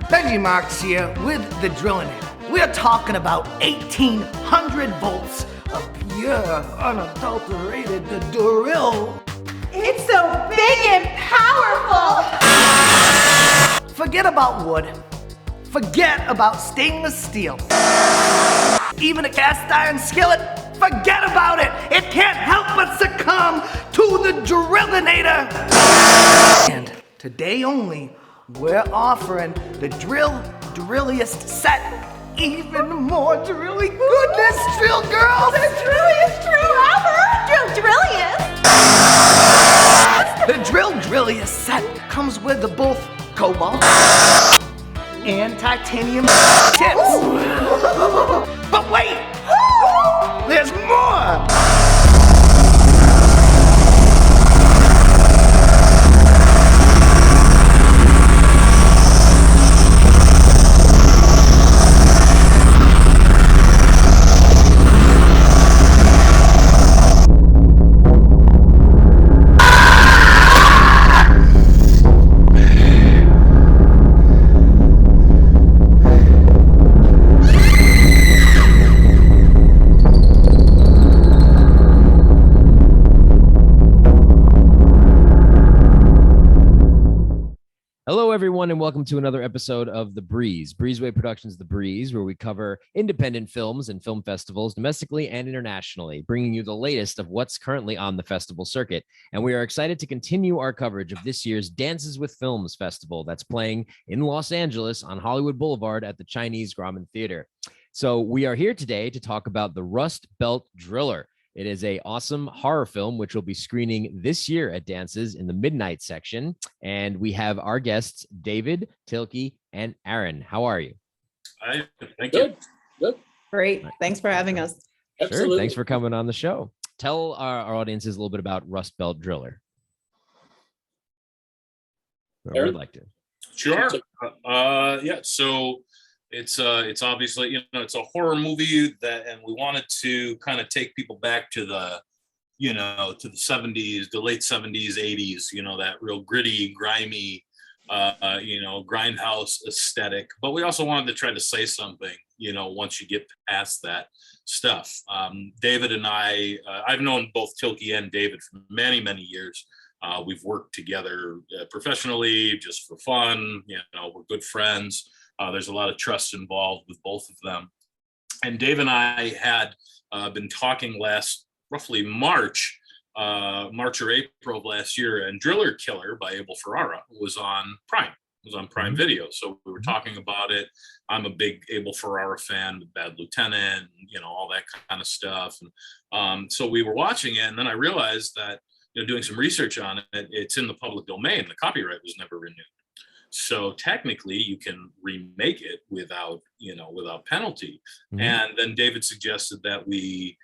Benji Marks here with the Drilling. We're talking about 1,800 volts of pure, unadulterated drill. It's so big and powerful! Forget about wood. Forget about stainless steel. Even a cast iron skillet, forget about it. It can't help but succumb to the Drillinator. And today only, we're offering the drilliest set. Even more drilly goodness, drill girls! The drilliest drill ever! The drilliest set comes with both cobalt and titanium tips. But wait! There's more! Hello, everyone, and welcome to another episode of The Breeze. Breezeway Productions The Breeze, where we cover independent films and film festivals domestically and internationally, bringing you the latest of what's currently on the festival circuit. And we are excited to continue our coverage of this year's Dances with Films Festival that's playing in Los Angeles on Hollywood Boulevard at the Chinese Grauman Theater. So we are here today to talk about The Rust Belt Driller. It is an awesome horror film, which will be screening this year at Dances in the midnight section. And we have our guests, David, Tilke, and Aaron. How are you? Hi, thank you. Good. Great. Thanks for having us. Sure. Thanks for coming on the show. Tell our audiences a little bit about Rust Belt Driller. Whoever would like to. Sure. Yeah. So it's obviously, it's a horror movie and we wanted to kind of take people back to the, to the 70s, the late 70s, 80s, that real gritty, grimy, grindhouse aesthetic. But we also wanted to try to say something, once you get past that stuff. David and I've known both Tilke and David for many, many years. We've worked together professionally, just for fun. We're good friends. There's a lot of trust involved with both of them. And Dave and I had been talking roughly March or April of last year, and Driller Killer by Abel Ferrara was on Prime. It was on Prime Video. So we were talking about it. I'm a big Abel Ferrara fan, Bad Lieutenant, all that kind of stuff. And so we were watching it, and then I realized that, doing some research on it, it's in the public domain. The copyright was never renewed. So technically you can remake it without penalty. Mm-hmm. And then David suggested that we,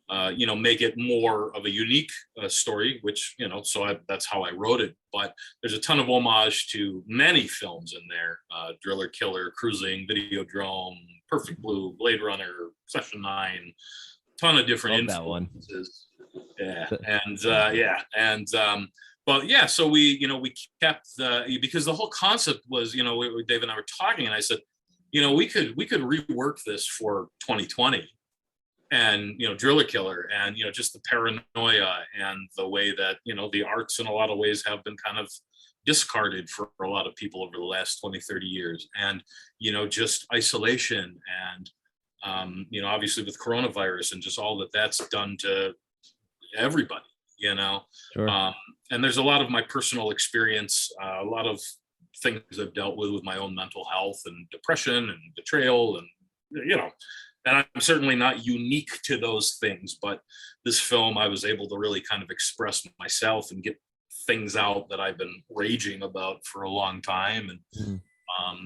make it more of a unique story, which, that's how I wrote it. But there's a ton of homage to many films in there. Driller Killer, Cruising, Videodrome, Perfect Blue, Blade Runner, Session 9, ton of different influences. But yeah, so we kept because the whole concept was, Dave and I were talking, and I said, we could rework this for 2020, and Driller Killer, and just the paranoia and the way that the arts in a lot of ways have been kind of discarded for a lot of people over the last 20, 30 years, and just isolation, and obviously with coronavirus and just all that's done to everybody. Sure. And there's a lot of my personal experience, a lot of things I've dealt with my own mental health and depression and betrayal, and and I'm certainly not unique to those things, but this film I was able to really kind of express myself and get things out that I've been raging about for a long time, and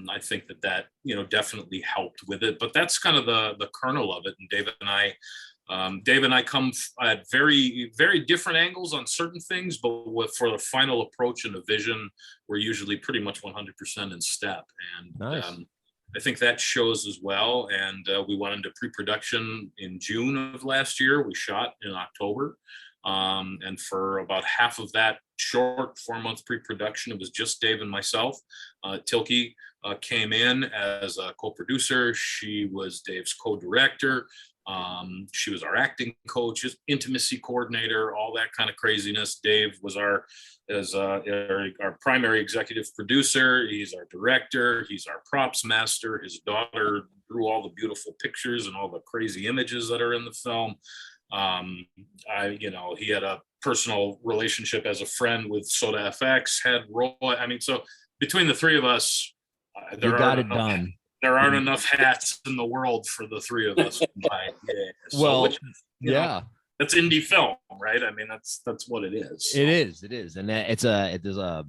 I think that definitely helped with it. But that's kind of the kernel of it. And Dave and I come at very, very different angles on certain things, but for the final approach and a vision, we're usually pretty much 100% in step. And nice. I think that shows as well. And we went into pre-production in June of last year. We shot in October. And for about half of that short 4-month pre-production, it was just Dave and myself. Tilke came in as a co-producer. She was Dave's co-director. She was our acting coach, his intimacy coordinator, all that kind of craziness. Dave was our primary executive producer. He's our director. He's our props master. His daughter drew all the beautiful pictures and all the crazy images that are in the film. He had a personal relationship as a friend with Soda FX, had Roy. I mean, so between the three of us, You got it done. there aren't enough hats in the world for the three of us. That's indie film, right? I mean, that's what it is. So. It is, and there's a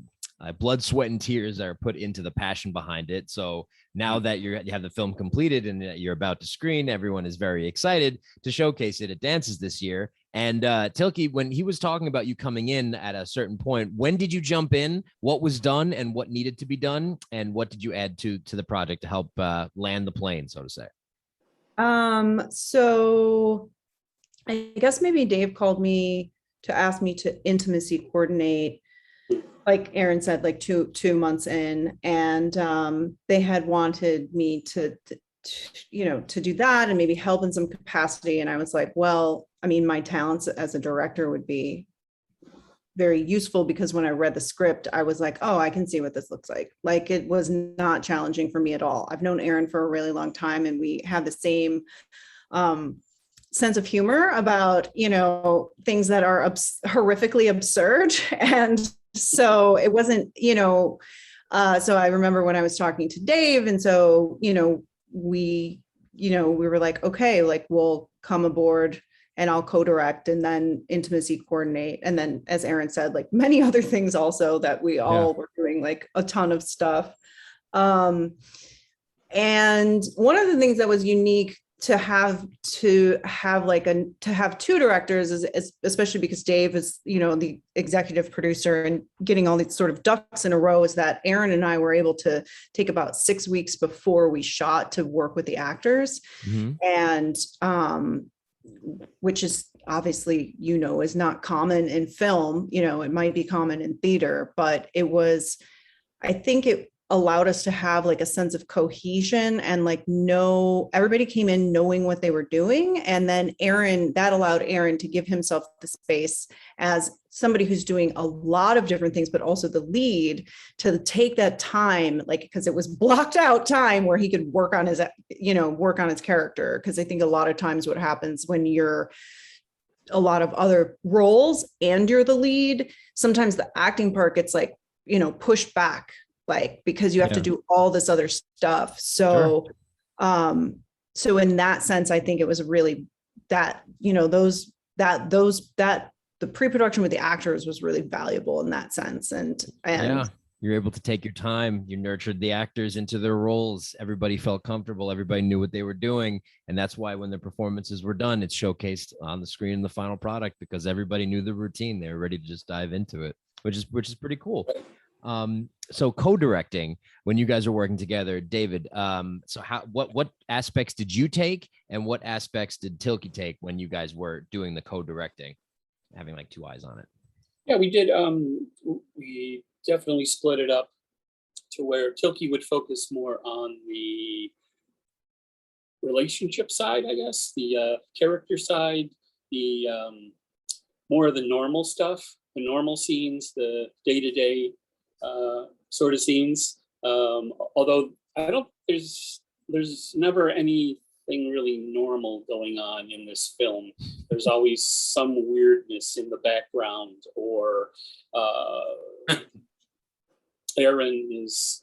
blood, sweat, and tears that are put into the passion behind it. So now that you have the film completed and you're about to screen, everyone is very excited to showcase it at Dances this year. And Tilke, when he was talking about you coming in at a certain point, when did you jump in? What was done and what needed to be done? And what did you add to the project to help land the plane, so to say? So I guess maybe Dave called me to ask me to intimacy coordinate, like Aaron said, like two months in, and they had wanted me to do that and maybe help in some capacity. And I was like, well, I mean, my talents as a director would be very useful, because when I read the script, I was like, oh, I can see what this looks like. Like, it was not challenging for me at all. I've known Aaron for a really long time, and we have the same sense of humor about, things that are horrifically absurd. And so it wasn't, so I remember when I was talking to Dave, and so, we were like, okay, like, we'll come aboard and I'll co-direct and then intimacy coordinate. And then, as Aaron said, like many other things also that we all were doing, like a ton of stuff. And one of the things that was unique to have two directors is especially because Dave is, the executive producer, and getting all these sort of ducks in a row, is that Aaron and I were able to take about 6 weeks before we shot to work with the actors. Mm-hmm. And, which is obviously, is not common in film. It might be common in theater, but I think it allowed us to have like a sense of cohesion, and like everybody came in knowing what they were doing. And then that allowed Aaron to give himself the space as somebody who's doing a lot of different things, but also the lead, to take that time, like, because it was blocked out time where he could work on his character. Because I think a lot of times what happens when you're a lot of other roles and you're the lead, sometimes the acting part gets like, pushed back, like, because you have to do all this other stuff. So, so in that sense, I think it was really that, the pre-production with the actors was really valuable in that sense. And you're able to take your time. You nurtured the actors into their roles. Everybody felt comfortable. Everybody knew what they were doing. And that's why when the performances were done, it's showcased on the screen in the final product, because everybody knew the routine. They were ready to just dive into it, which is pretty cool. So co-directing, when you guys are working together, David, so what aspects did you take, and what aspects did Tilke take when you guys were doing the co-directing, having like two eyes on it? Yeah, we did. We definitely split it up to where Tilke would focus more on the relationship side, I guess, the character side, the more of the normal stuff, the normal scenes, the day-to-day sort of scenes. Although there's never anything really normal going on in this film. There's always some weirdness in the background, or Aaron is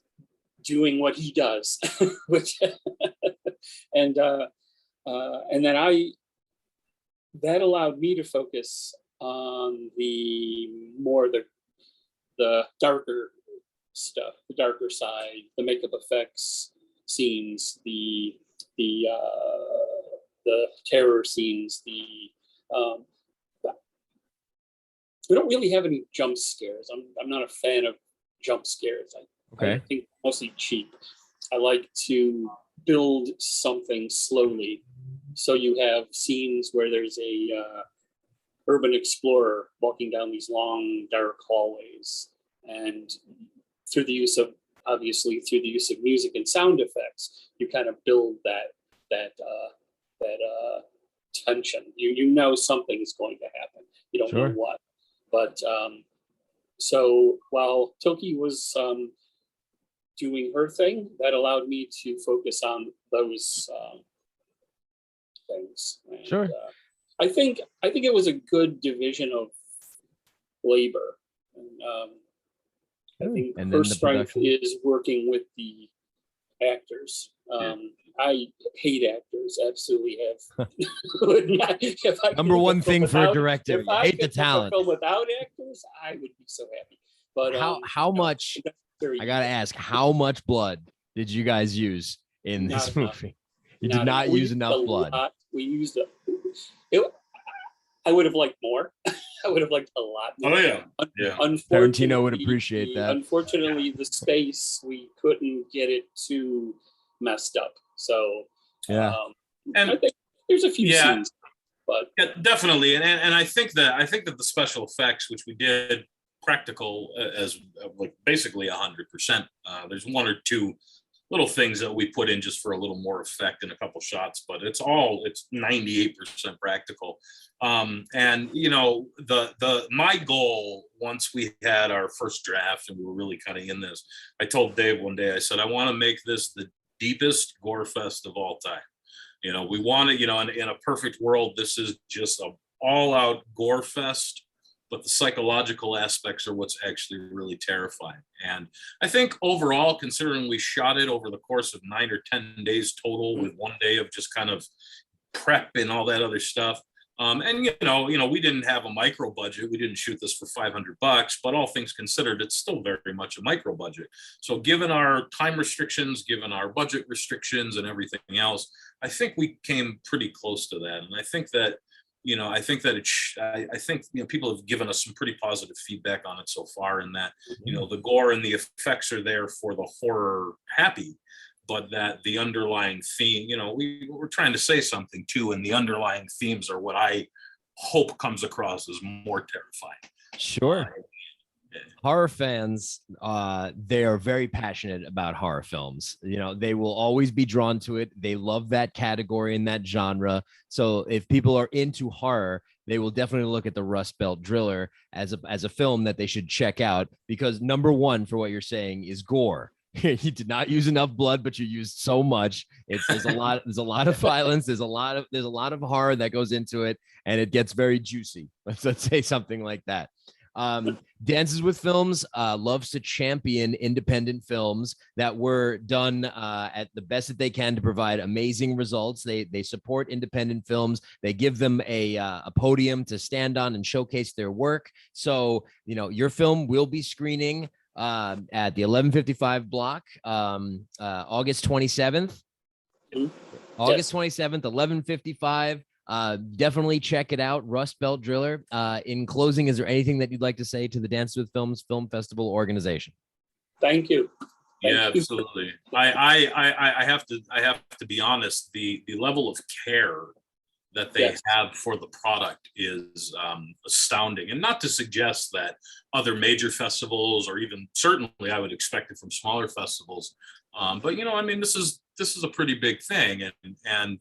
doing what he does, which and then that allowed me to focus on the darker stuff, the darker side, the makeup effects scenes, the terror scenes, we don't really have any jump scares. I'm not a fan of jump scares. I think mostly cheap. I like to build something slowly. So you have scenes where there's urban explorer walking down these long, dark hallways. And through the use of, obviously, through the use of music and sound effects, you kind of build that tension. You know something is going to happen. You don't know what. But so while Toki was doing her thing, that allowed me to focus on those things. And, I think it was a good division of labor. And, I think her strength is working with the actors. I hate actors. Absolutely have. Number one thing for a director, you hate the talent. Film without actors, I would be so happy. But how much? I gotta ask, how much blood did you guys use in this movie? You did not use enough blood. We used it. I would have liked more. I would have liked a lot more. Oh yeah. Tarantino would appreciate that. Unfortunately, the space, we couldn't get it too messed up. So and I think there's a few scenes, but definitely. And I think that the special effects, which we did practical as like basically 100%. There's one or two little things that we put in just for a little more effect in a couple shots, but it's 98% practical. And you know, my goal, once we had our first draft and we were really kind of in this, I told Dave one day, I said, I want to make this the deepest gore fest of all time. You know, we want to, you know, in a perfect world, this is just a all out gore fest, but the psychological aspects are what's actually really terrifying. And I think overall, considering we shot it over the course of 9 or 10 days total, with one day of just kind of prep and all that other stuff. And you know, we didn't have a micro budget. We didn't shoot this for $500, but all things considered, it's still very much a micro budget. So given our time restrictions, given our budget restrictions and everything else, I think we came pretty close to that. And I think that, you know, I think people have given us some pretty positive feedback on it so far, in that, you know, the gore and the effects are there for the horror happy, but that the underlying theme, you know, we're trying to say something too, and the underlying themes are what I hope comes across as more terrifying. Sure. Horror fans, they are very passionate about horror films. You know, they will always be drawn to it. They love that category and that genre. So if people are into horror, they will definitely look at the Rust Belt Driller as a film that they should check out, because number one, for what you're saying, is gore. You did not use enough blood, but you used so much. There's a lot of violence. There's a lot of horror that goes into it, and it gets very juicy. Let's say something like that. Dances with Films loves to champion independent films that were done at the best that they can to provide amazing results. They support independent films. They give them a podium to stand on and showcase their work. So, you know, your film will be screening at the 1155 block August 27th. August 27th, 1155. Definitely check it out, Rust Belt Driller. In closing, is there anything that you'd like to say to the Dances with Films Film Festival organization? Thank you. Absolutely. I have to be honest. The level of care that they have for the product is astounding. And not to suggest that other major festivals, or even certainly I would expect it from smaller festivals, but you know, I mean, this is a pretty big thing, and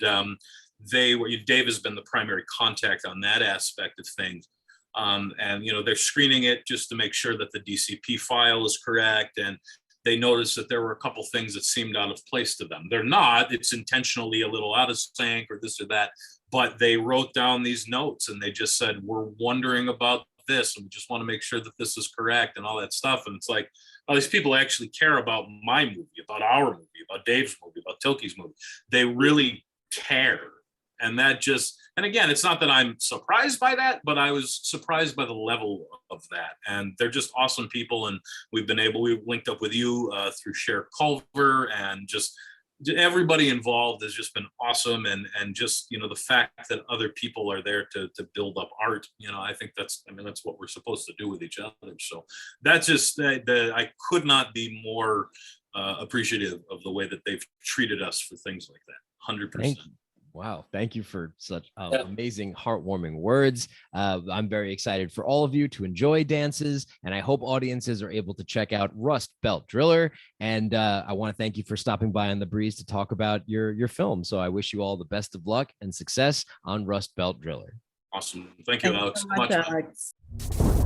Dave has been the primary contact on that aspect of things. And, you know, they're screening it just to make sure that the DCP file is correct. And they noticed that there were a couple things that seemed out of place to them. They're not, it's intentionally a little out of sync or this or that, but they wrote down these notes and they just said, we're wondering about this, and we just want to make sure that this is correct and all that stuff. And it's like, oh, these people actually care about my movie, about our movie, about Dave's movie, about Tilke's movie. They really care. And that just, and again, it's not that I'm surprised by that, but I was surprised by the level of that. And they're just awesome people. And we've linked up with you through Cher Culver, and just everybody involved has just been awesome. And just, you know, the fact that other people are there to build up art, you know, I think that's what we're supposed to do with each other. So that's just, I could not be more appreciative of the way that they've treated us for things like that. 100%. Wow. Thank you for such Yeah. amazing, heartwarming words. I'm very excited for all of you to enjoy dances, and I hope audiences are able to check out Rust Belt Driller. And I want to thank you for stopping by on The Breeze to talk about your film. So I wish you all the best of luck and success on Rust Belt Driller. Awesome. Thank you, Thanks Alex. so much, Much. Alex.